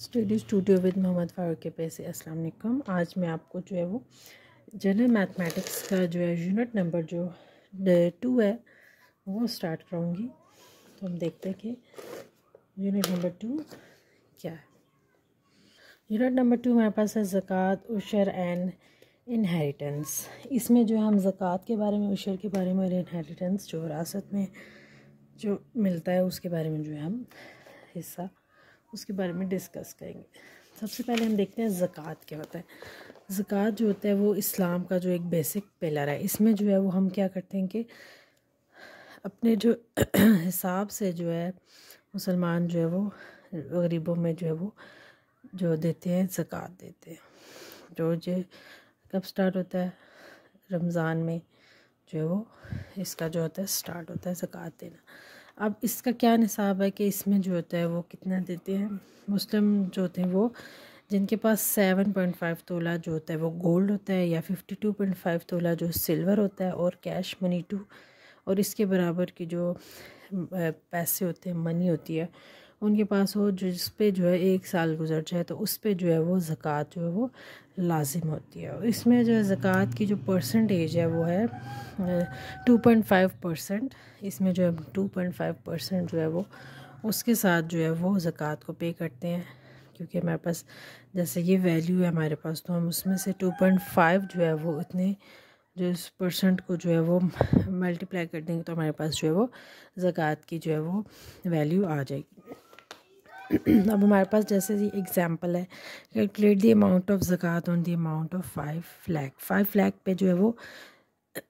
Studio with Mohammad Farooq के पैसे। अस्सलाम वालेकुम। आज मैं आपको जो है वो जनरल मैथमेटिक्स का जो है यूनिट नंबर जो 2 है वो स्टार्ट कराऊंगी। तो हम देखते हैं कि यूनिट नंबर 2 क्या है। यूनिट नंबर 2 हमारे पास है ज़कात, उशर एंड इनहेरिटेंस। इसमें जो हम ज़कात के बारे में, उशर के बारे में और इनहेरिटेंस जो विरासत में जो मिलता है उसके बारे में जो है हम हिस्सा उसके बारे में डिस्कस करेंगे। सबसे पहले हम देखते हैं ज़कात क्या होता है। ज़कात जो होता है वो इस्लाम का जो एक बेसिक पिलर है। इसमें जो है वो हम क्या करते हैं कि अपने जो हिसाब से जो है मुसलमान जो है वो गरीबों में जो है वो जो देते हैं, ज़कात देते हैं। जो कब स्टार्ट होता है? रमज़ान में जो है वो इसका जो होता है स्टार्ट होता है ज़कात देना। अब इसका क्या निसाब है कि इसमें जो होता है वो कितना देते हैं? मुस्लिम जो होते हैं वो जिनके पास 7.5 तोला जो होता है वो गोल्ड होता है, या 52.5 तोला जो सिल्वर होता है, और कैश मनी टू, और इसके बराबर की जो पैसे होते हैं, मनी होती है, उनके पास हो जिस पे जो है 1 साल गुजर जाए तो उस पे जो है वो ज़कात जो है वो लाजिम होती है। और इसमें जो है ज़कात की जो परसेंटेज है वो है 2.5%। इसमें जो है 2.5% जो है वो उसके साथ जो है वो ज़कात को पे करते हैं, क्योंकि हमारे पास जैसे ये वैल्यू है हमारे पास, तो हम उसमें से 2.5 जो है वो उतने जो इस परसेंट को जो है वो मल्टीप्लाई कर देंगे तो हमारे पास जो है वो ज़कात की जो है वो वैल्यू आ जाएगी। अब हमारे पास जैसे ये एग्जांपल है, कैलकुलेट द अमाउंट ऑफ ज़कात on the amount of 5 lakh. 5 lakh पे जो है वो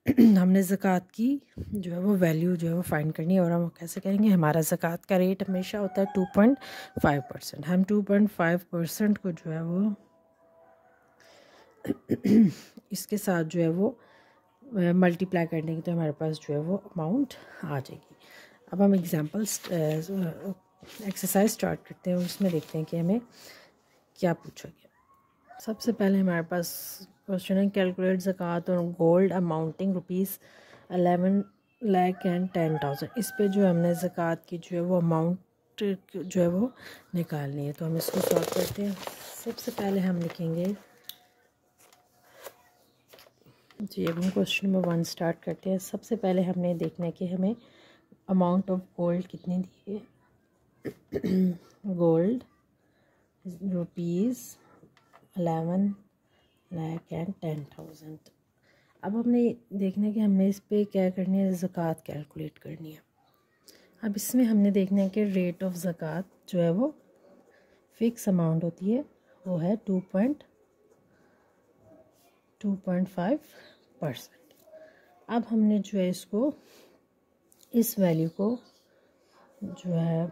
हमने ज़कात की जो है वो वैल्यू जो है वो फाइंड करनी है। और हम कैसे करेंगे? हमारा ज़कात का रेट हमेशा होता है 2.5%। हम 2.5% को जो है वो इसके साथ जो है वो मल्टीप्लाई कर देंगे तो हमारे पास जो है वो अमाउंट आ जाएगी। अब हम एग्जांपल्स एक्सरसाइज स्टार्ट करते हैं और उसमें देखते हैं कि हमें क्या पूछा गया। सबसे पहले हमारे पास क्वेश्चन है, कैलकुलेट ज़कात ऑन गोल्ड अमाउंटिंग ₹11,10,000। इस पे जो हमने ज़कात की जो है वो अमाउंट जो है वो निकालनी है। तो हम इसको सॉल्व करते हैं। सबसे पहले हम लिखेंगे जी, अब हम क्वेश्चन नंबर 1 स्टार्ट करते हैं। सबसे पहले हमने देखना है कि हमें अमाउंट ऑफ गोल्ड कितनी दी है। गोल्ड ₹11,10,000। अब हमने देखना है कि हमने इस पे क्या करनी है, ज़कात कैलकुलेट करनी है। अब इसमें हमने देखना है कि रेट ऑफ ज़कात जो है वो फिक्स अमाउंट होती है, वो है 2.5%। अब हमने जो है इसको इस वैल्यू को जो है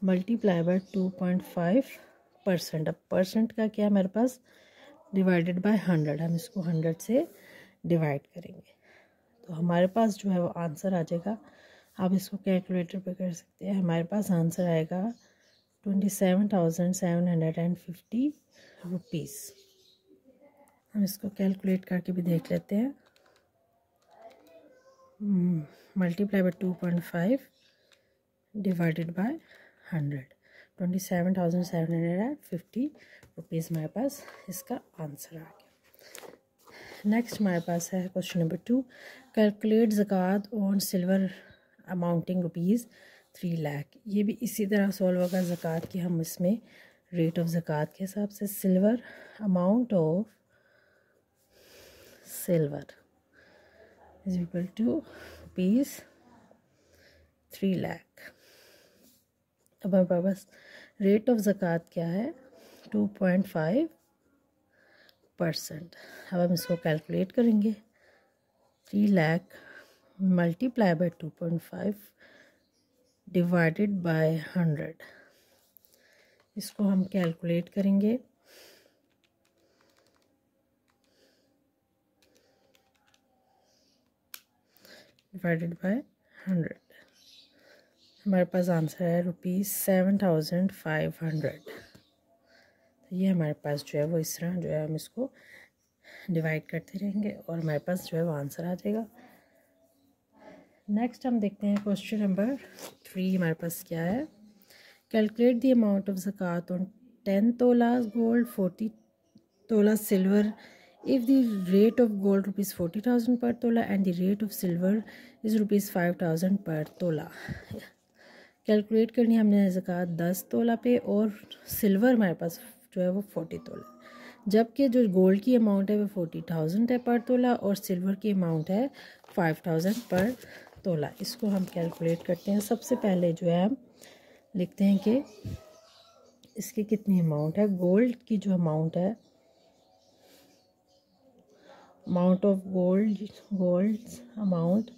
मल्टीप्लाई बाय 2.5%। अब परसेंट का क्या है हमारे पास? Divided by 100। हम इसको 100 से डिवाइड करेंगे तो हमारे पास जो है वो आंसर आ जाएगा। आप इसको कैलकुलेटर पे कर सकते हैं। हमारे पास आंसर आएगा 27,750 रुपीज़। हम इसको कैलकुलेट करके भी देख लेते हैं। Multiply by 2.5 divided by 100, 27,750 rupees हमारे पास इसका आंसर आ गया। नेक्स्ट हमारे पास है क्वेश्चन नंबर 2, कैलकुलेट ज़कात ऑन सिल्वर अमाउंटिंग ₹3 लाख। ये भी इसी तरह सॉल्व होगा ज़कात की। हम इसमें रेट ऑफ ज़कात के हिसाब से silver amount of silver is equal to ₹3 lakh. अब हमारे पास रेट ऑफ ज़कात क्या है? 2.5%। अब हम इसको कैलकुलेट करेंगे। 3 lakh multiply by 2.5 divided by 100। इसको हम कैलकुलेट करेंगे। डिवाइडेड बाय 100, हमारे पास आंसर है ₹7,500। तो ये हमारे पास जो है वो इस तरह जो है हम इसको डिवाइड करते रहेंगे और हमारे पास जो है वो आंसर आ जाएगा। नेक्स्ट हम देखते हैं क्वेश्चन नंबर 3 हमारे पास क्या है। कैलकुलेट द अमाउंट ऑफ ज़कात ऑन 10 तोला गोल्ड, 40 तोला silver if the rate of gold rupees 40,000 per tola and the rate of silver is rupees 5,000 per tola। Calculate करनी है हमने ज़कात 10 तोला पे और सिल्वर हमारे पास जो है वो 40 तोला, जबकि जो गोल्ड की अमाउंट है वो 40,000 है पर तोला और सिल्वर की अमाउंट है 5,000 पर तोला। इसको हम कैलकुलेट करते हैं। सबसे पहले जो है हम लिखते हैं कि इसकी कितनी अमाउंट है। गोल्ड की जो अमाउंट है, अमाउंट ऑफ गोल्ड अमाउंट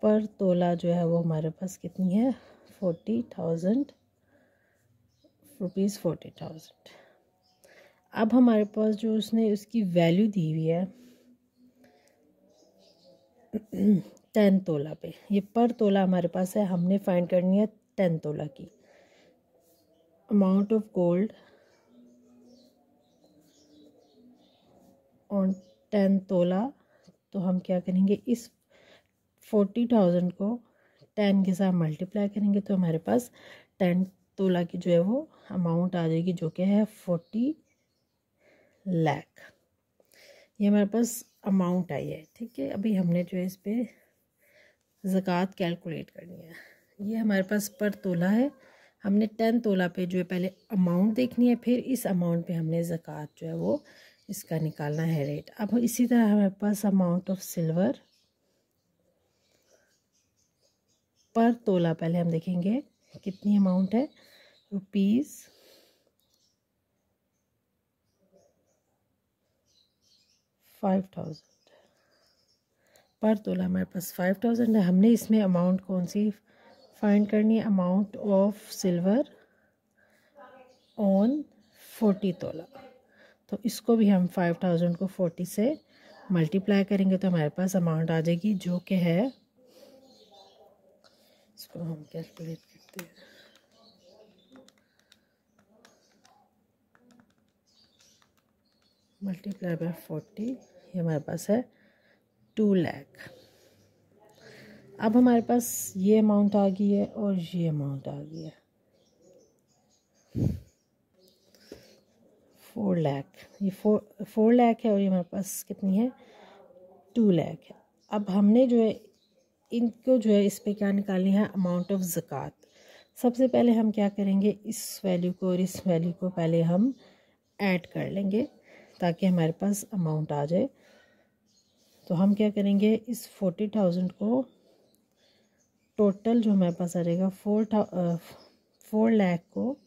पर तोला जो है वो हमारे पास कितनी है, 40,000 रुपीज़ 40,000। अब हमारे पास जो उसने उसकी वैल्यू दी हुई है 10 तोला पे, ये पर तोला हमारे पास है, हमने फाइंड करनी है 10 तोला की। अमाउंट ऑफ गोल्ड ऑन 10 तोला, तो हम क्या करेंगे, इस 40,000 को 10 के साथ मल्टीप्लाई करेंगे तो हमारे पास 10 तोला की जो है वो अमाउंट आ जाएगी, जो कि है 40 लाख। ये हमारे पास अमाउंट आई है। ठीक है, अभी हमने जो है इस पे ज़कात कैलकुलेट करनी है। ये हमारे पास पर तोला है, हमने 10 तोला पे जो है पहले अमाउंट देखनी है, फिर इस अमाउंट पे हमने ज़कात जो है वो इसका निकालना है रेट। अब इसी तरह हमारे पास अमाउंट ऑफ सिल्वर पर तोला पहले हम देखेंगे कितनी अमाउंट है, रुपीज़ 5,000 पर तोला हमारे पास 5,000 है। हमने इसमें अमाउंट कौन सी फाइंड करनी है, अमाउंट ऑफ सिल्वर ऑन 40 तोला। तो इसको भी हम 5,000 को 40 से मल्टीप्लाई करेंगे तो हमारे पास अमाउंट आ जाएगी, जो कि है, इसको हम कैलकुलेट करते हैं, मल्टीप्लाई बाय 40, ये हमारे पास है 2 लाख। अब हमारे पास ये अमाउंट आ गई है और ये अमाउंट आ गई है 4 लाख। ये 4 लाख है और ये हमारे पास कितनी है, 2 लाख है। अब हमने जो है इनको जो है इस पे क्या निकालनी है, अमाउंट ऑफ ज़कात। सबसे पहले हम क्या करेंगे, इस वैल्यू को और इस वैल्यू को पहले हम ऐड कर लेंगे ताकि हमारे पास अमाउंट आ जाए। तो हम क्या करेंगे, इस 40,000 को टोटल जो हमारे पास आ जाएगा 4 लाख को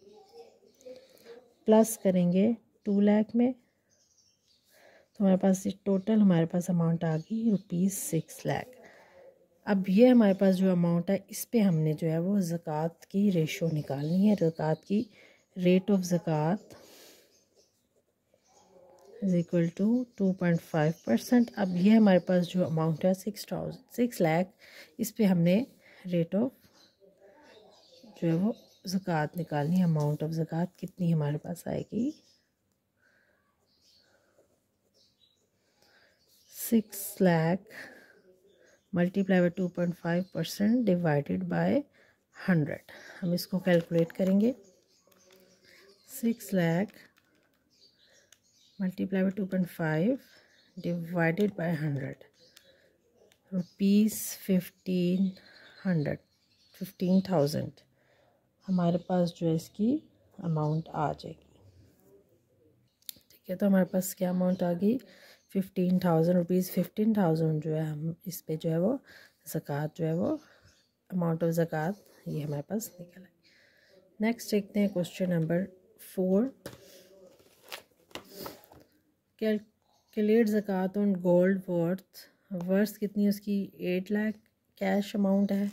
प्लस करेंगे 2 लाख में, तो हमारे पास टोटल हमारे पास अमाउंट आ गई रुपीज़ 6 लाख। अब ये हमारे पास जो अमाउंट है इस पे हमने जो है वो ज़कात की रेशो निकालनी है। ज़कात की रेट ऑफ ज़कात इज इक्वल टू 2.5%। अब ये हमारे पास जो अमाउंट है 6 लाख, इस पे हमने रेट ऑफ जो है वो ज़कात निकालनी है। अमाउंट ऑफ ज़कात कितनी हमारे पास आएगी, 6 lakh multiply by 2.5% divided by 100। हम इसको कैलकुलेट करेंगे, 6 lakh multiply by 2.5 divided by 100, rupees 15,000 हमारे पास जो है इसकी अमाउंट आ जाएगी। ठीक है, तो हमारे पास क्या अमाउंट आ गई, 15,000 रुपीज़। 15,000 जो है हम इस पे जो है वो ज़कात जो है वो अमाउंट ऑफ ज़कात ये हमारे पास निकल आई। नेक्स्ट देखते हैं क्वेश्चन नंबर 4। कैलकुलेट ज़कात ऑन गोल्ड वर्थ कितनी है उसकी, 8 लाख कैश अमाउंट है।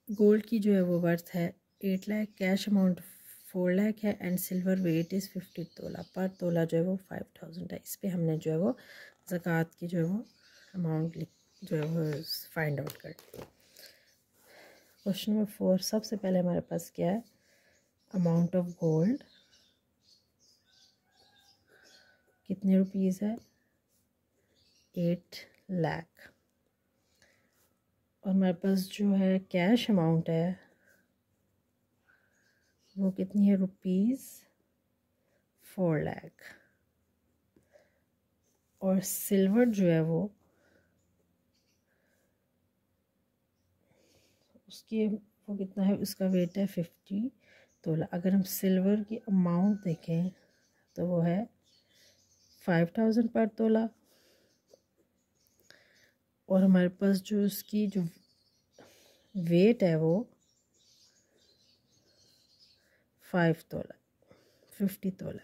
गोल्ड की जो है वो वर्थ है 8 लाख, कैश अमाउंट 4 लाख है एंड सिल्वर वेट इज़ 50 तोला। पर तोला जो है वो 5,000 है। इस पे हमने जो है वो ज़कात की जो है वो अमाउंट जो है वो फाइंड आउट कर। क्वेश्चन नंबर 4, सबसे पहले हमारे पास क्या है, अमाउंट ऑफ गोल्ड कितने रुपीज़ है, 8 लाख। और हमारे पास जो है कैश अमाउंट है वो कितनी है, ₹4 लाख। और सिल्वर जो है वो कितना है, उसका वेट है 50 तोला। अगर हम सिल्वर की अमाउंट देखें तो वो है 5000 पर तोला। और हमारे पास जो उसकी जो वेट है वो 50 तोला।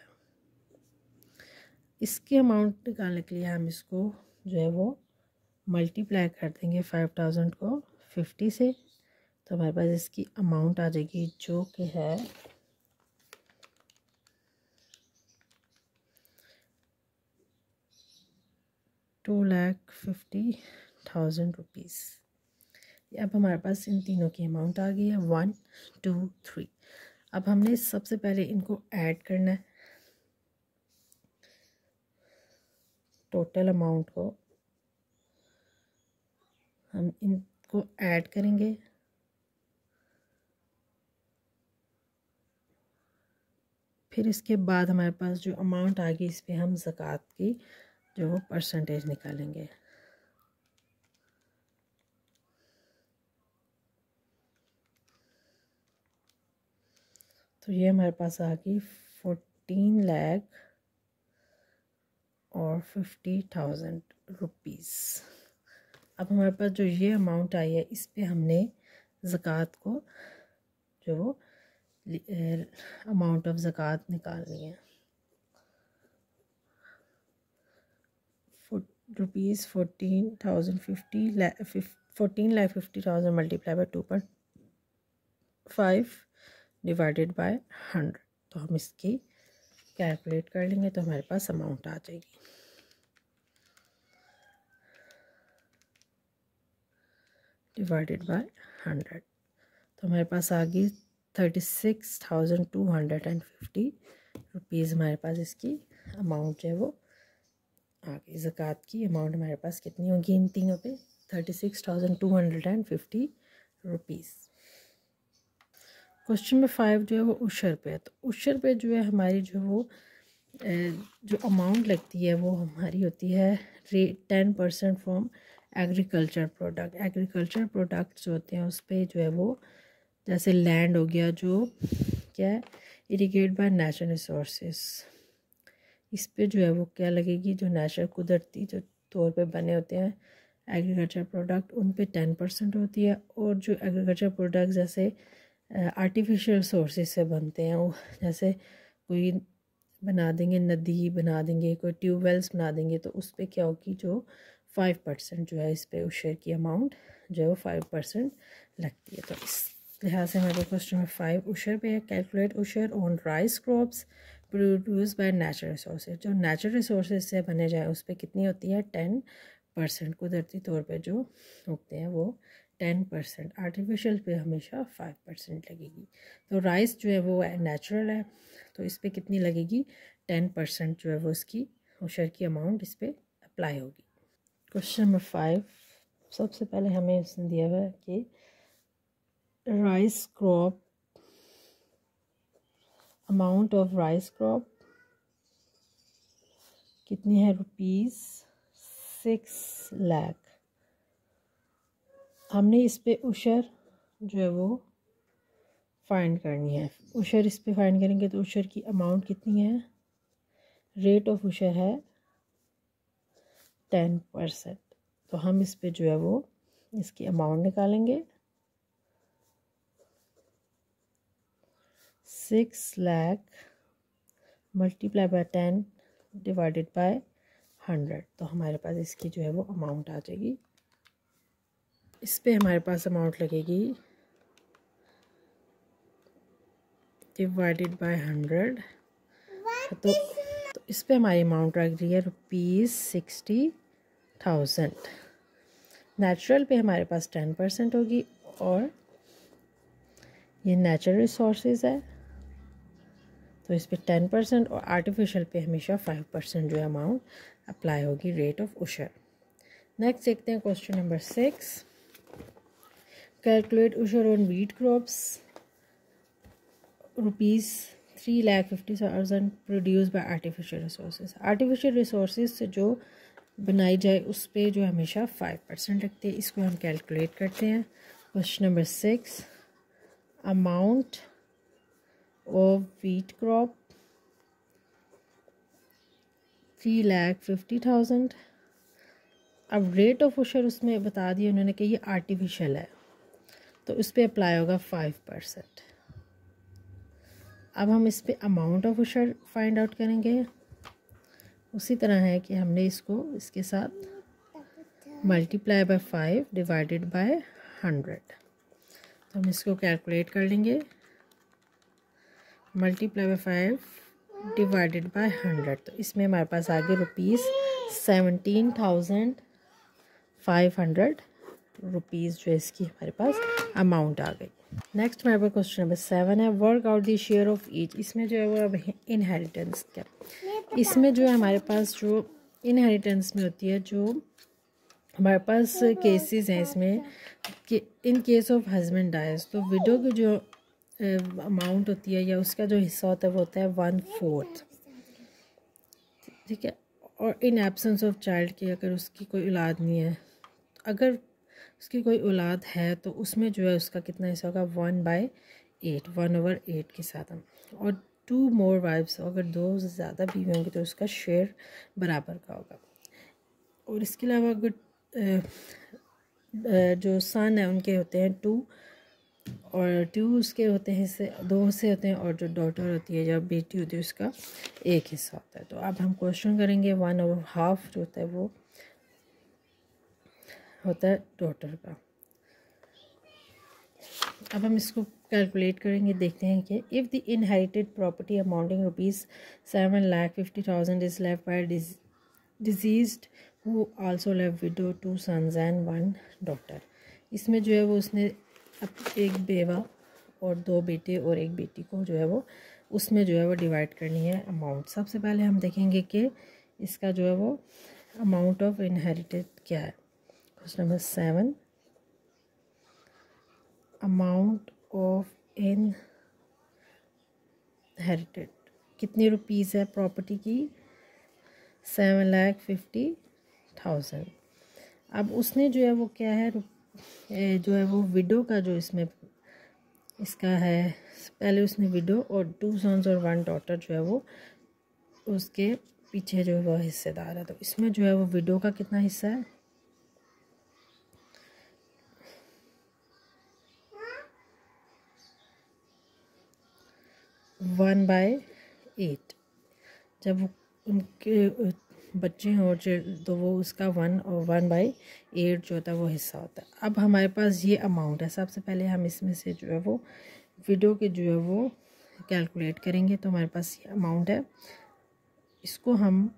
इसकी अमाउंट निकालने के लिए हम इसको जो है वो मल्टीप्लाई कर देंगे 5000 को 50 से, तो हमारे पास इसकी अमाउंट आ जाएगी जो कि है 2,50,000 रुपीज़। अब हमारे पास इन तीनों की अमाउंट आ गई है 1 2 3। अब हमने सबसे पहले इनको ऐड करना है, टोटल अमाउंट को हम इनको ऐड करेंगे। फिर इसके बाद हमारे पास जो अमाउंट आ गई इस पर हम ज़कात की जो वो परसेंटेज निकालेंगे। तो ये हमारे पास आ गई 14 लाख और 50,000 रुपीज़। अब हमारे पास जो ये अमाउंट आई है इस पे हमने ज़कात को जो वो अमाउंट ऑफ ज़कात निकालनी है। Rupees 14,50,000 multiply by 2.5 divided by 100। तो हम इसकी कैलकुलेट कर लेंगे तो हमारे पास अमाउंट आ जाएगी। डिवाइडेड बाय 100 तो हमारे पास आ गई 36,250 रुपीज़। हमारे पास इसकी अमाउंट जो है वो आ गई। ज़कात की अमाउंट हमारे पास कितनी होगी इन तीनों पे, 36,250 रुपीज़। क्वेश्चन नंबर 5 जो है वो उशर पे है। तो उशर पे जो है हमारी जो वो जो अमाउंट लगती है वो हमारी होती है 10% from agriculture product. Agriculture products जो होते हैं उस पर जो है वो जैसे लैंड हो गया जो क्या है इरिगेट बाय नेचुरल रिसोर्सेज, इस पे जो है वो क्या लगेगी, जो नेचुरल कुदरती जो तौर पे बने होते हैं एग्रीकल्चर प्रोडक्ट उन पे 10% होती है। और जो एग्रीकल्चर प्रोडक्ट जैसे आर्टिफिशियल सोर्सेज से बनते हैं, वो जैसे कोई बना देंगे नदी बना देंगे, कोई ट्यूबवेल्स बना देंगे, तो उस पर क्या होगी जो 5% जो है इस पे उशर की अमाउंट जो है वो 5% लगती है। तो इस लिहाज से हमारे क्वेश्चन नंबर 5 उशर पे है। कैलकुलेट उशर on rice crops produce by natural resources. जो नेचुरल रिसोर्सेज से बने जाए उस पर कितनी होती है 10%। कुदरती तौर पे जो उगते हैं वो 10%, आर्टिफिशियल पे हमेशा 5% लगेगी। तो राइस जो है वो नेचुरल है तो इस पर कितनी लगेगी 10% जो है वो इसकी उशर की अमाउंट इस पर अप्लाई होगी। क्वेश्चन नंबर 5 सबसे पहले हमें इसने दिया हुआ है कि rice crop amount of rice crop कितनी है ₹6 लाख। हमने इस पे उशर जो है वो फाइंड करनी है। उशर इस पे फाइंड करेंगे तो उशर की अमाउंट कितनी है, रेट ऑफ उशर है 10%। तो हम इस पे जो है वो इसकी अमाउंट निकालेंगे 6 lakh multiply by 10 divided by 100। तो हमारे पास इसकी जो है वो अमाउंट आ जाएगी। इस पे हमारे पास अमाउंट लगेगी डिवाइडेड बाय 100। तो इस पे हमारी अमाउंट लग रही है ₹60,000। नेचुरल पे हमारे पास 10% होगी और ये नेचुरल रिसोर्सेज है तो इस पे 10% और आर्टिफिशियल पे हमेशा 5% जो है अमाउंट अप्लाई होगी रेट ऑफ उशर। नेक्स्ट देखते हैं क्वेश्चन नंबर 6। कैलकुलेट उशर on wheat crops ₹3,50,000 produce by artificial resources. Artificial resources से जो बनाई जाए उस पर जो हमेशा 5% लगते हैं। इसको हम कैलकुलेट करते हैं। Question number 6, amount of wheat crop 3,50,000। अब रेट ऑफ उशर उसमें बता दिया उन्होंने कि ये आर्टिफिशियल है, तो उस पर अप्लाई होगा 5%। अब हम इस पे अमाउंट ऑफ उशर फाइंड आउट करेंगे। उसी तरह है कि हमने इसको इसके साथ मल्टीप्लाई बाय 5 डिवाइडेड बाय 100। तो हम इसको कैलकुलेट कर लेंगे। मल्टीप्लाई बाय 5 डिवाइडेड बाय 100, तो इसमें हमारे पास आ गए ₹17,500 जो इसकी हमारे पास अमाउंट आ गई। नेक्स्ट हमारे पास क्वेश्चन नंबर 7 है, work out the share of each. इसमें जो है वो अब इनहेरिटेंस का, इसमें जो है हमारे पास जो इनहेरिटेंस में होती है, जो हमारे पास केसेस हैं इसमें कि in case of husband dies, तो विडो की जो अमाउंट होती है या उसका जो हिस्सा होता है वो होता है 1/4, ठीक है। और इन एब्सेंस ऑफ चाइल्ड की, अगर उसकी कोई औलाद नहीं है, अगर उसकी कोई औलाद है तो उसमें जो है उसका कितना हिस्सा होगा 1/8, 1/8 के साथ हम। और 2 मोर वाइफ्स, अगर 2 से ज़्यादा बीवी होंगी तो उसका शेयर बराबर का होगा। और इसके अलावा अगर जो सन है उनके होते हैं 2, और 2 उसके होते हैं हिस्से 2 हिस्से होते हैं, और जो डॉटर होती है या बेटी होती है उसका 1 हिस्सा होता है। तो अब हम क्वेश्चन करेंगे 1/2 जो होता है वो होता है डॉटर का। अब हम इसको कैलकुलेट करेंगे। देखते हैं कि if the inherited property amounting ₹7,50,000 is left by deceased who also left widow 2 sons and 1 daughter. इसमें जो है वो उसने एक बेवा और 2 बेटे और 1 बेटी को जो है वो उसमें जो है वो डिवाइड करनी है अमाउंट। सबसे पहले हम देखेंगे कि इसका जो है वो अमाउंट ऑफ इनहेरिटेड क्या है। Question number 7, amount of inherited कितनी रुपीज़ है प्रॉपर्टी की, 7,50,000। अब उसने जो है वो क्या है जो है वो विडो का जो इसमें इसका है, पहले उसने विडो और 2 सन्स और 1 डॉटर जो है वो उसके पीछे जो है वो हिस्सेदार है। तो इसमें जो है वो विडो का कितना हिस्सा है, (1/8). जब उनके बच्चे हों तो वो उसका 1 और 1/8 जो होता है वो हिस्सा होता है। अब हमारे पास ये अमाउंट है। सबसे पहले हम इसमें से जो है वो विडो के जो है वो कैलकुलेट करेंगे। तो हमारे पास ये अमाउंट है, इसको हम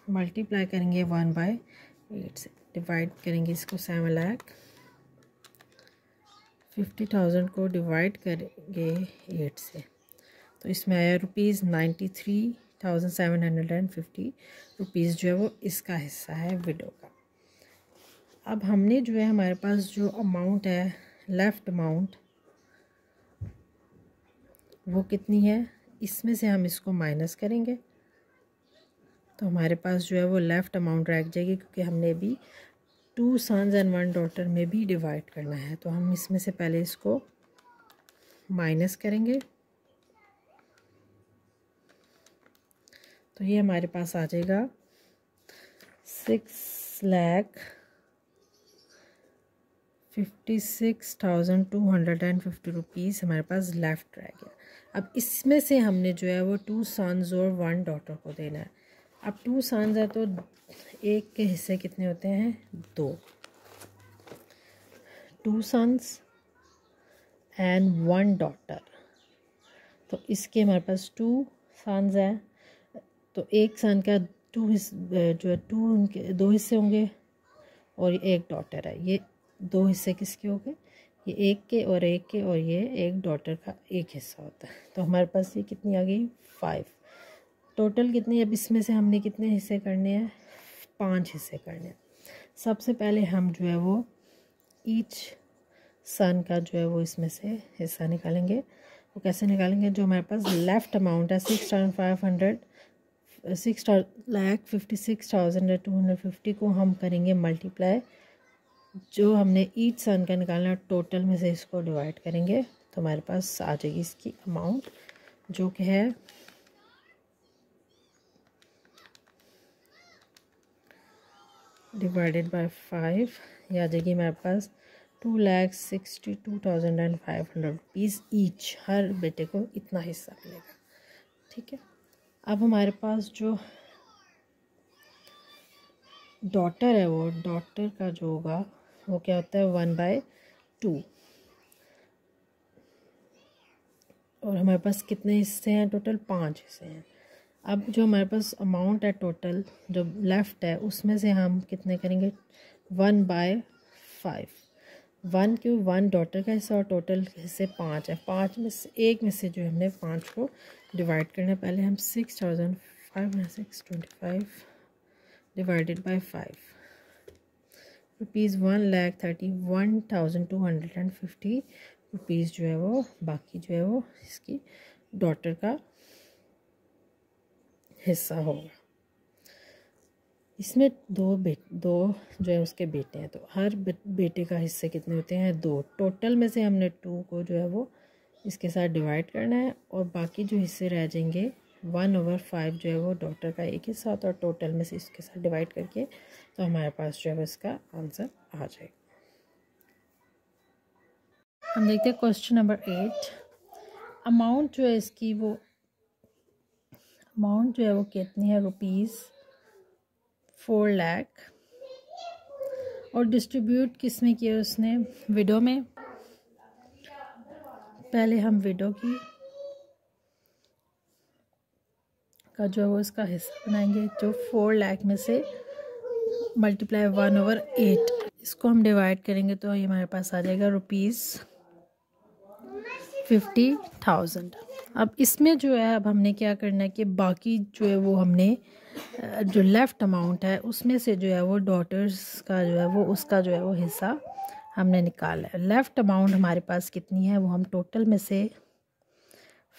मल्टीप्लाई करेंगे 1/8 से, डिवाइड करेंगे इसको 7,50,000 को डिवाइड करेंगे 8 से, तो इसमें आया ₹93,750 जो है वो इसका हिस्सा है विडो का। अब हमने जो है हमारे पास जो अमाउंट है लेफ़्ट अमाउंट वो कितनी है, इसमें से हम इसको माइनस करेंगे तो हमारे पास जो है वो लेफ़्ट अमाउंट रह जाएगी, क्योंकि हमने भी 2 सन्स एंड 1 डॉटर में भी डिवाइड करना है। तो हम इसमें से पहले इसको माइनस करेंगे, तो ये हमारे पास आ जाएगा 6,56,250 रुपीज़ हमारे पास लेफ़्ट रह गया। अब इसमें से हमने जो है वो 2 सन्स और 1 डॉटर को देना है। अब 2 सन्स है तो एक के हिस्से कितने होते हैं, 2 सन्स एंड 1 डॉटर। तो इसके हमारे पास 2 सन्स हैं, तो एक सन का 2 जो है 2 उनके 2 हिस्से होंगे और ये 1 डॉटर है। ये 2 हिस्से किसके हो गए, ये एक के और एक के, और ये 1 डॉटर का 1 हिस्सा होता है। तो हमारे पास ये कितनी आ गई 5 टोटल कितनी। अब इसमें से हमने कितने हिस्से करने हैं, 5 हिस्से करने हैं। सबसे पहले हम जो है वो ईच सन का जो है वो इसमें से हिस्सा निकालेंगे। वो कैसे निकालेंगे, जो हमारे पास लेफ़्ट अमाउंट है 6,56,250 को हम करेंगे मल्टीप्लाई, जो हमने ईच सन का निकालना टोटल में से इसको डिवाइड करेंगे तो हमारे पास आ जाएगी इसकी अमाउंट, जो कि है डिवाइडेड बाय 5, ये आ जाएगी हमारे पास 2,62,500 रुपीज़ ईच। हर बेटे को इतना हिस्सा मिलेगा। ठीक है, अब हमारे पास जो डॉटर है, वो डॉटर का जो होगा वो क्या होता है 1/2, और हमारे पास कितने हिस्से हैं, टोटल 5 हिस्से हैं। अब जो हमारे पास अमाउंट है टोटल जो लेफ़्ट है उसमें से हम कितने करेंगे 1/5, 1 क्यों 1 डॉटर का हिस्सा और टोटल हिस्से 5 है। 5 में से एक में से जो हमने 5 को डिवाइड करना है। पहले हम 6,525 डिवाइडेड बाय 5 रुपीज़ 1,31,250 रुपीज़ जो है वो बाकी जो है वो इसकी डॉटर का हिस्सा होगा। इसमें दो जो है उसके बेटे हैं, तो हर बेटे का हिस्से कितने होते हैं 2। टोटल में से हमने 2 को जो है वो इसके साथ डिवाइड करना है, और बाकी जो हिस्से रह जाएंगे 1/5 जो है वो डॉटर का एक हिस्सा होता है, और टोटल में से इसके साथ डिवाइड करके तो हमारे पास जो है इसका आंसर आ जाएगा। हम देखते हैं क्वेश्चन नंबर 8। अमाउंट जो है इसकी वो अमाउंट जो है वो कितनी है ₹4 लाख, और डिस्ट्रीब्यूट किस में किया उसने, विडो में। पहले हम विडो की का जो है वो इसका हिस्सा बनाएंगे, जो 4 लाख में से मल्टीप्लाई 1/8, इसको हम डिवाइड करेंगे तो ये हमारे पास आ जाएगा ₹50,000। अब इसमें जो है अब हमने क्या करना है कि बाकी जो है वो हमने जो लेफ़्ट अमाउंट है उसमें से जो है वो डॉटर्स का जो है वो उसका जो है वो हिस्सा हमने निकाला है। लेफ़्ट अमाउंट हमारे पास कितनी है, वो हम टोटल में से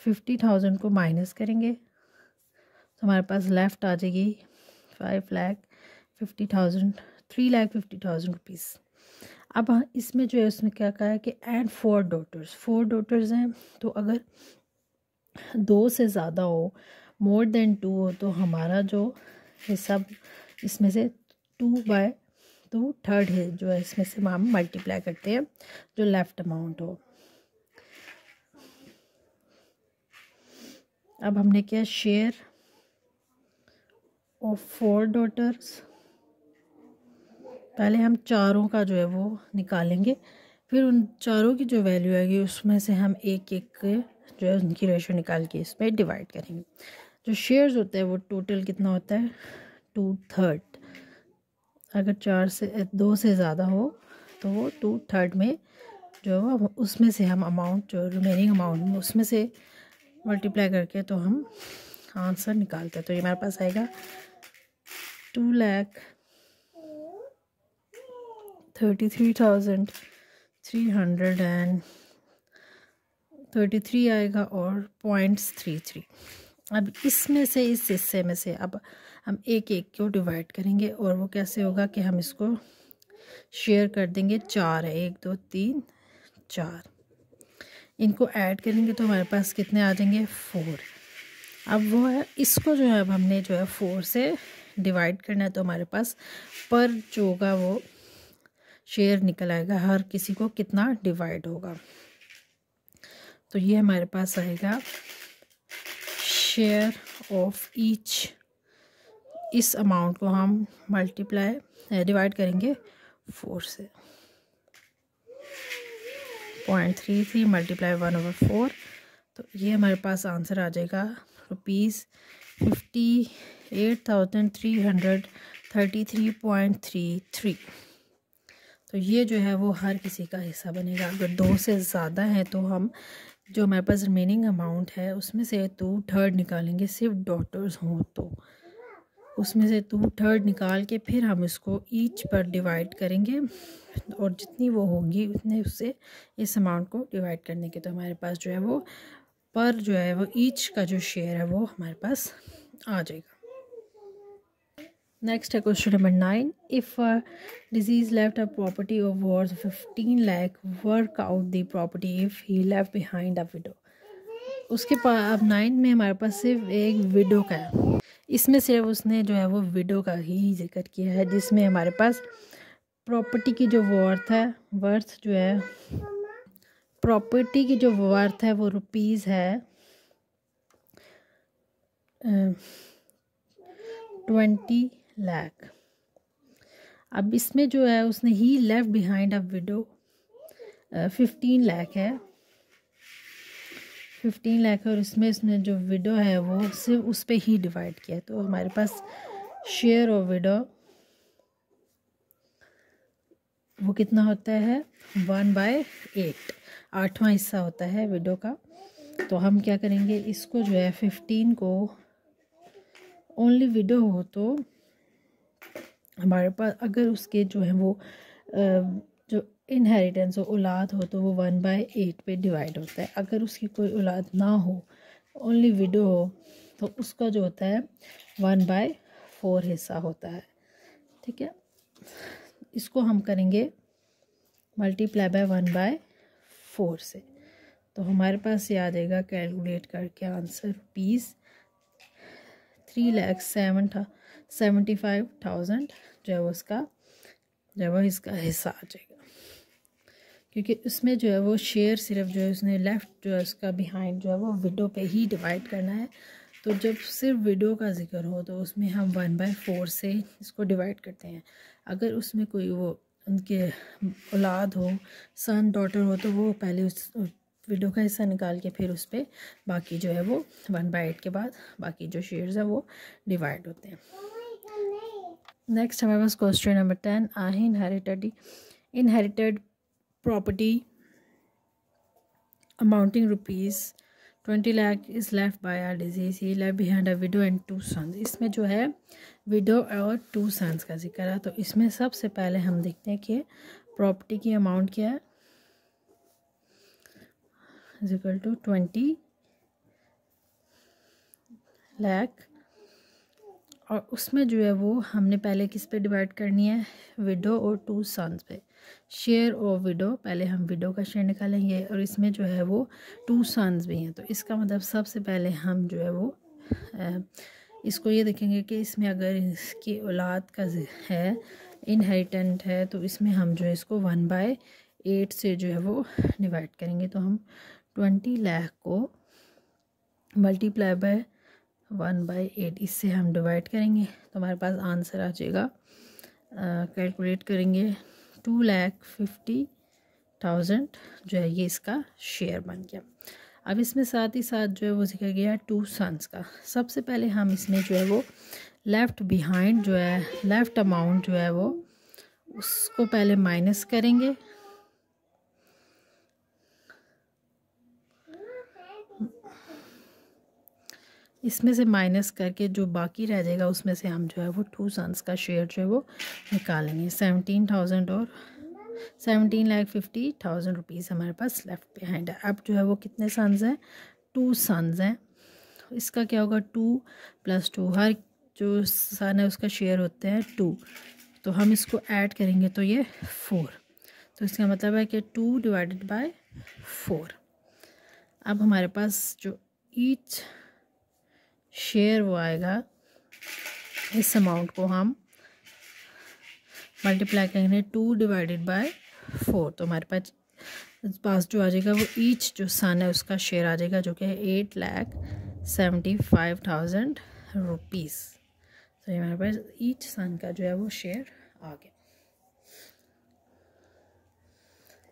50,000 को माइनस करेंगे तो हमारे पास लेफ़्ट आ जाएगी 3,50,000 रुपीज़। अब इसमें जो है उसमें क्या कहा है कि एंड 4 डॉटर्स हैं, तो अगर 2 से ज़्यादा हो, मोर देन 2 हो, तो हमारा जो हिस्सा इसमें से 2/2 थर्ड है जो है इसमें से हम मल्टीप्लाई करते हैं जो लेफ़्ट अमाउंट हो। अब हमने किया शेयर ऑफ 4 डॉटर्स, पहले हम चारों का जो है वो निकालेंगे, फिर उन चारों की जो वैल्यू आएगी उसमें से हम एक एक जो है उनकी रेशो निकाल के इसमें डिवाइड करेंगे। जो शेयर्स होता है वो टोटल कितना होता है 2/3। अगर 2 से ज़्यादा हो तो वो 2/3 में जो है उसमें से हम अमाउंट जो रिमेनिंग अमाउंट में उसमें से मल्टीप्लाई करके तो हम आंसर निकालते हैं। तो ये हमारे पास आएगा 2,33,333 आएगा और 0.33। अब इसमें से इस हिस्से में से अब हम एक एक को डिवाइड करेंगे, और वो कैसे होगा कि हम इसको शेयर कर देंगे। 4 है, 1 2 3 4, इनको ऐड करेंगे तो हमारे पास कितने आ जाएंगे 4। अब वो है इसको जो है अब हमने जो है 4 से डिवाइड करना है, तो हमारे पास पर जो होगा वो शेयर निकल आएगा, हर किसी को कितना डिवाइड होगा। तो ये हमारे पास आएगा शेयर ऑफ ईच, इस अमाउंट को हम डिवाइड करेंगे 4 से, 0.33 मल्टीप्लाई 1/4, तो ये हमारे पास आंसर आ जाएगा ₹58,333.33। तो ये जो है वो हर किसी का हिस्सा बनेगा। अगर 2 से ज़्यादा है तो हम जो हमारे पास रिमेनिंग अमाउंट है उसमें से 2/3 निकालेंगे, सिर्फ डॉटर्स हों तो। उसमें से 2/3 निकाल के फिर हम इसको ईच पर डिवाइड करेंगे और जितनी वो होंगी उतने उससे इस अमाउंट को डिवाइड करने के, तो हमारे पास जो है वो पर जो है वो ईच का जो शेयर है वो हमारे पास आ जाएगा। नेक्स्ट है question number 9, if disease left a property of worth 15 lakh, work out the property if he left behind a window. उसके पास अब 9 में हमारे पास सिर्फ एक विडो का है, इसमें सिर्फ उसने जो है वो विडो का ही जिक्र किया है, जिसमें हमारे पास प्रॉपर्टी की जो वर्थ जो है प्रॉपर्टी की जो वर्थ है वो रुपीज़ है 20 लाख। अब इसमें जो है उसने ही left behind a widow 15 lakh है, 15 लाख है, और इसमें इसने जो विडो है वो सिर्फ उस पर ही डिवाइड किया है। तो हमारे पास शेयर ऑफ विडो वो कितना होता है 1/8, 8वां हिस्सा होता है विडो का। तो हम क्या करेंगे, इसको जो है 15 को ओनली विडो हो तो हमारे पास अगर उसके जो है वो जो इनहेरिटेंस हो औलाद हो तो वो 1/8 पे डिवाइड होता है। अगर उसकी कोई औलाद ना हो ओनली विडो हो तो उसका जो होता है 1/4 हिस्सा होता है। ठीक है, इसको हम करेंगे मल्टीप्लाई बाय 1/4 से, तो हमारे पास ये आ जाएगा कैलकुलेट करके आंसर ₹3,75,000 जो है वो उसका जो है वो इसका हिस्सा आ जाएगा, क्योंकि उसमें जो है वो शेयर सिर्फ जो है उसने लेफ़्ट जो है उसका बिहाइंड जो है वो विडो पे ही डिवाइड करना है। तो जब सिर्फ विडो का जिक्र हो तो उसमें हम 1/4 से इसको डिवाइड करते हैं। अगर उसमें कोई वो उनके औलाद हो, सन डॉटर हो, तो वो पहले उस विडो का हिस्सा निकाल के फिर उस पर बाकी जो है वो 1/8 के बाद बाकी जो शेयर्स है वो डिवाइड होते हैं। नेक्स्ट हमारे पास क्वेश्चन नंबर 10, आहे inherited property amounting ₹20 lakh is left by a deceased, he left behind a widow and 2 sons. इसमें जो है विडो और 2 सन्स का जिक्र है। तो इसमें सबसे पहले हम देखते हैं कि प्रॉपर्टी की अमाउंट क्या है, इज इक्वल टू 20 लाख, और उसमें जो है वो हमने पहले किस पे डिवाइड करनी है, विडो और 2 सन्स पे। शेयर और विडो, पहले हम विडो का शेयर निकालेंगे और इसमें जो है वो 2 सन्स भी हैं। तो इसका मतलब सबसे पहले हम जो है वो इसको ये देखेंगे कि इसमें अगर इसकी औलाद का है इनहेरिटेंट है तो इसमें हम जो है इसको 1/8 से जो है वो डिवाइड करेंगे। तो हम 20 लाख को मल्टीप्लाई बाय 1/8 इससे हम डिवाइड करेंगे तो हमारे पास आंसर आ जाएगा, कैलकुलेट करेंगे 2,50,000 जो है ये इसका शेयर बन गया। अब इसमें साथ ही साथ जो है वो जिक्र गया 2 सन्स का। सबसे पहले हम इसमें जो है वो लेफ़्ट बिहाइंड जो है लेफ़्ट अमाउंट जो है वो उसको पहले माइनस करेंगे, इसमें से माइनस करके जो बाकी रह जाएगा उसमें से हम जो है वो 2 सन्स का शेयर जो है वो निकालेंगे। 17,000 और 17,50,000 रुपीज़ हमारे पास लेफ्ट बिहाइंड है। अब जो है वो कितने सन्स हैं, 2 सन्स हैं। इसका क्या होगा 2 + 2, हर जो सन है उसका शेयर होते हैं 2, तो हम इसको ऐड करेंगे तो ये 4, तो इसका मतलब है कि 2/4। अब हमारे पास जो ईच शेयर वो आएगा, इस अमाउंट को हम मल्टीप्लाई करेंगे 2/4, तो हमारे पास जो आ जाएगा वो ईच जो सन है उसका शेयर आ जाएगा जो कि है 8,75,000 रुपीज़। तो ये हमारे पास ईच सन का जो है वो शेयर आ गया।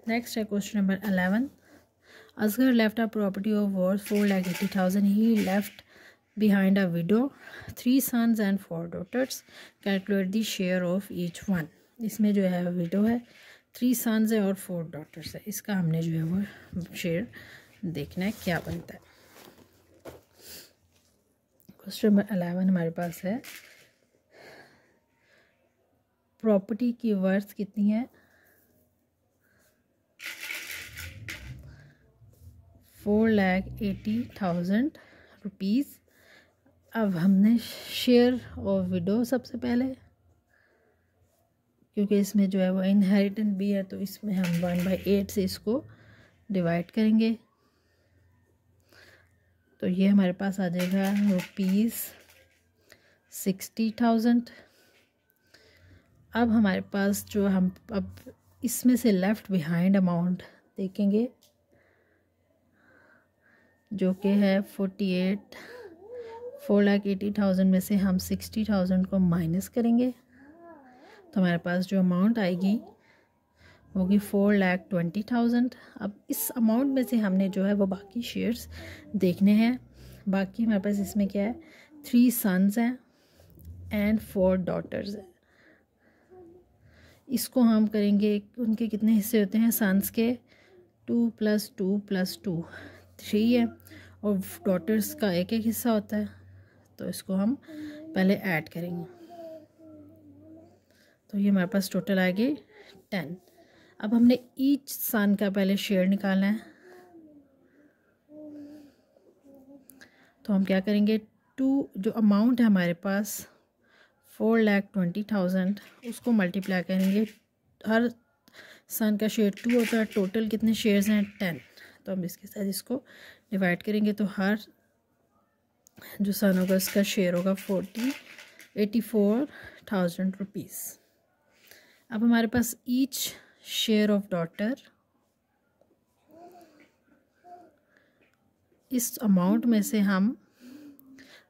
नेक्स्ट है question number 11, Asghar left a property of worth 4,80,000, he left behind a widow, 3 sons and 4 daughters, calculate the share of each one। इसमें जो है विडो है, 3 sons है और 4 daughters है, इसका हमने जो है वो शेयर देखना है क्या बनता है। क्वेश्चन नंबर 11 हमारे पास है, प्रॉपर्टी की वर्थ कितनी है, 4,80,000 रुपीज़। अब हमने शेयर और विडो सबसे पहले, क्योंकि इसमें जो है वो इनहेरिटेंस भी है, तो इसमें हम 1/8 से इसको डिवाइड करेंगे। तो ये हमारे पास आ जाएगा ₹60,000। अब हमारे पास जो हम अब इसमें से लेफ़्ट बिहाइंड अमाउंट देखेंगे, जो कि है 4,80,000 में से हम 60,000 को माइनस करेंगे, तो हमारे पास जो अमाउंट आएगी वो होगी 4,20,000। अब इस अमाउंट में से हमने जो है वो बाकी शेयर्स देखने हैं। बाकी हमारे पास इसमें क्या है, 3 सन्स हैं एंड 4 डॉटर्स हैं। इसको हम करेंगे, उनके कितने हिस्से होते हैं, सन्स के 2 + 2 + 2 3 है, और डॉटर्स का एक हिस्सा होता है, तो इसको हम पहले ऐड करेंगे। तो ये हमारे पास टोटल आएगी 10। अब हमने ईच सन का पहले शेयर निकालना है, तो हम क्या करेंगे, जो अमाउंट है हमारे पास 4,20,000, उसको मल्टीप्लाई करेंगे। हर सन का शेयर 2 होता है, टोटल कितने शेयर्स हैं 10, तो हम इसके साथ इसको डिवाइड करेंगे, तो हर जो सन होगा उसका शेयर होगा 84,000 रुपीज़। अब हमारे पास ईच शेयर ऑफ डॉटर, इस अमाउंट में से हम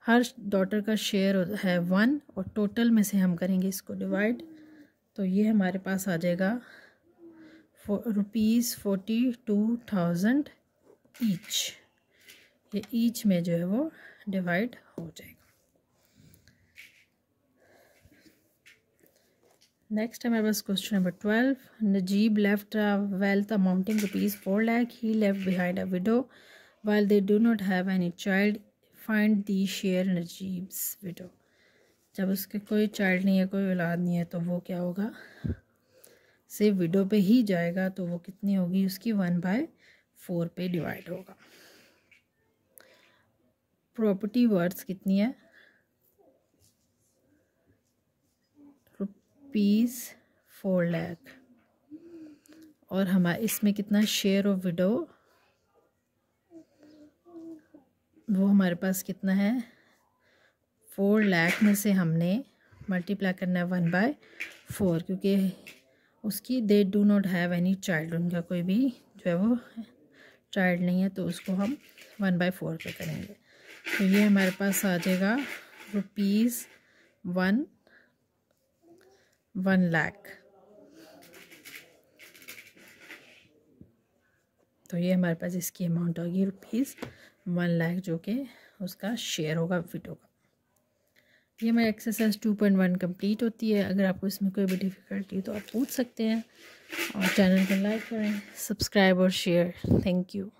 हर डॉटर का शेयर है 1, और टोटल में से हम करेंगे इसको डिवाइड, तो ये हमारे पास आ जाएगा ₹42,000 ईच। ये ईच में जो है वो डिवाइड हो जाएगा। नेक्स्ट हमारे पास question number 12। Najeeb left a wealth amounting ₹4 lakh. He left behind a widow while they do not have any child. Find the share Najeeb's widow. जब उसके कोई चाइल्ड नहीं है, कोई औलाद नहीं है, तो वो क्या होगा, सिर्फ विडो पे ही जाएगा, तो वो कितनी होगी उसकी 1/4 पे डिवाइड होगा। प्रॉपर्टी वर्थ कितनी है, ₹4 लाख, और हमारे इसमें कितना शेयर ऑफ विडो, वो हमारे पास कितना है, 4 लाख में से हमने मल्टीप्लाई करना है 1/4, क्योंकि उसकी they do not have any child, उनका कोई भी जो है वो चाइल्ड नहीं है, तो उसको हम 1/4 पे करेंगे। तो ये हमारे पास आ जाएगा ₹1 लाख। तो ये हमारे पास इसकी अमाउंट होगी ₹1 लाख, जो कि उसका शेयर होगा विडो का। ये हमारी एक्सरसाइज 2.1 कंप्लीट होती है। अगर आपको इसमें कोई भी डिफ़िकल्टी हो तो आप पूछ सकते हैं, और चैनल को लाइक करें, सब्सक्राइब और शेयर। Thank you.